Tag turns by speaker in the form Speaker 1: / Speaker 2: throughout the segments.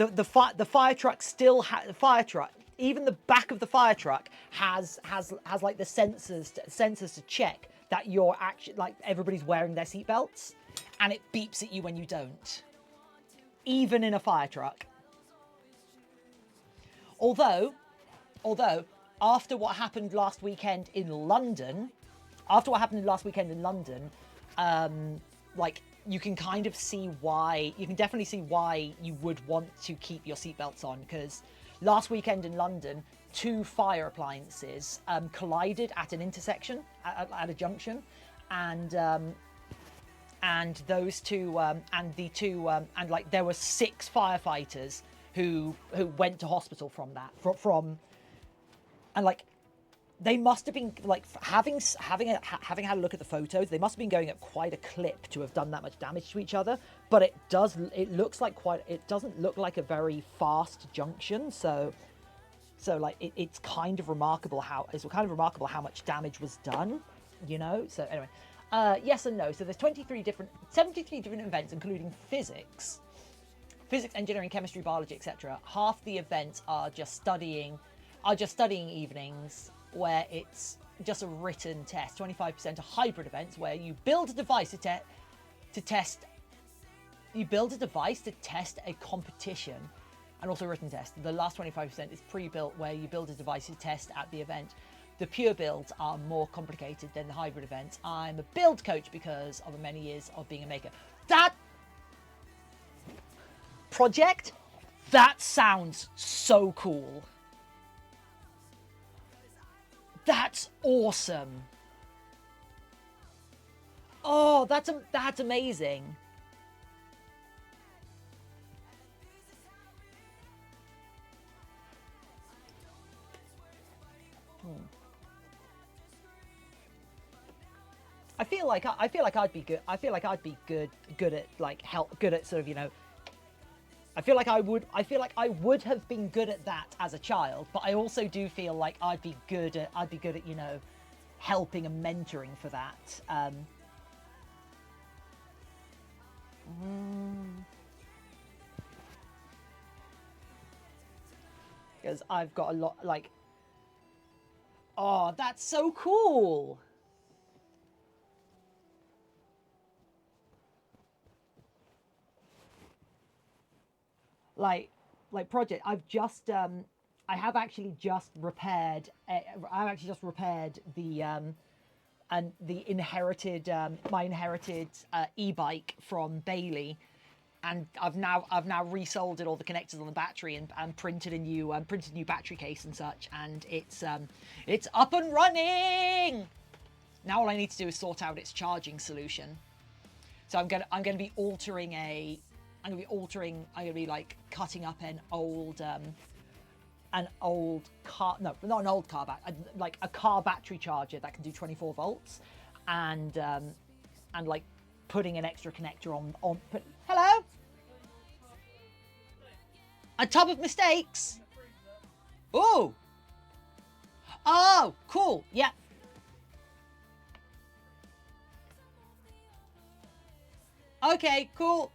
Speaker 1: the fire truck still the fire truck, even the back of the fire truck has like the sensors to check that you're actually, like, everybody's wearing their seatbelts, and it beeps at you when you don't, even in a fire truck. Although after what happened last weekend in London, like, you can kind of see why, you can definitely see why you would want to keep your seatbelts on, because last weekend in London, 2 fire appliances collided at an intersection, at a junction, and those two, and like there were 6 firefighters who went to hospital from that, and like, they must have been, like, having had a look at the photos, they must have been going at quite a clip to have done that much damage to each other. But it doesn't look like a very fast junction. So like, it's kind of remarkable how much damage was done, you know. So anyway, yes and no. So there's 73 different events, including physics, engineering, chemistry, biology, etc. Half the events are just studying evenings, where it's just a written test. 25% are hybrid events, where you build a device to test a competition, and also written test. The last 25% is pre-built, where you build a device to test at the event. The pure builds are more complicated than the hybrid events. I'm a build coach because of many years of being a maker. That project, that sounds so cool. That's awesome. Oh, that's amazing. I feel like I'd be good. I feel like I'd be good at, like, good at sort of, you know. I feel like I would have been good at that as a child, but I also do feel like I'd be good at, you know, helping and mentoring for that. Because I've got a lot, like, oh, that's so cool. Like project, I have actually just repaired the inherited my inherited e-bike from Bailey, and I've now resoldered all the connectors on the battery and printed a new battery case and such, and it's up and running. Now all I need to do is sort out its charging solution. So I'm gonna be like cutting up an old car, no, not an old car, like a car battery charger that can do 24 volts, and like putting an extra connector on. Hello? A tub of mistakes? Oh! Oh, cool, yeah. Okay, cool.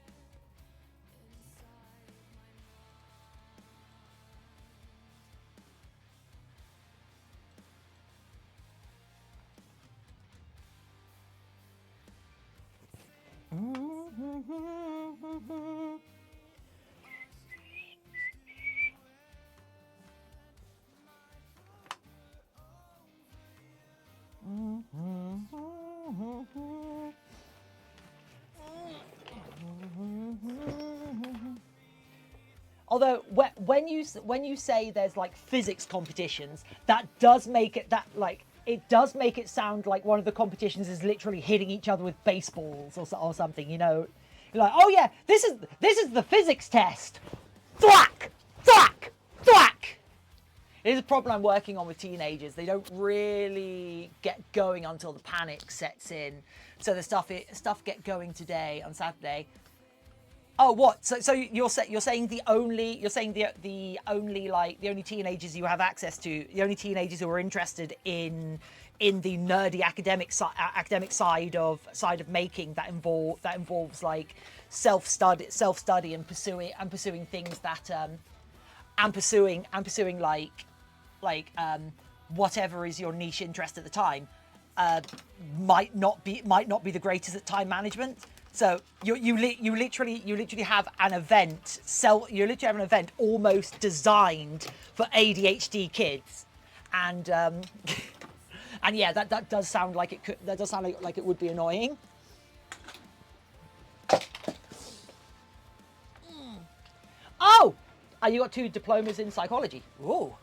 Speaker 1: Although when you say there's like physics competitions, that does make it sound like one of the competitions is literally hitting each other with baseballs or something. You know, you're like, oh yeah, this is the physics test. Thwack, thwack, thwack. It is a problem I'm working on with teenagers. They don't really get going until the panic sets in. So the stuff get going today on Saturday. Oh, what? So you're saying the only teenagers you have access to, the only teenagers who are interested in the nerdy academic side of making that involves like self-study and pursuing things that and pursuing whatever is your niche interest at the time might not be the greatest at time management. So you literally have an event almost designed for ADHD kids, and and yeah, that does sound like it would be annoying. Oh, you got 2 diplomas in psychology. Ooh.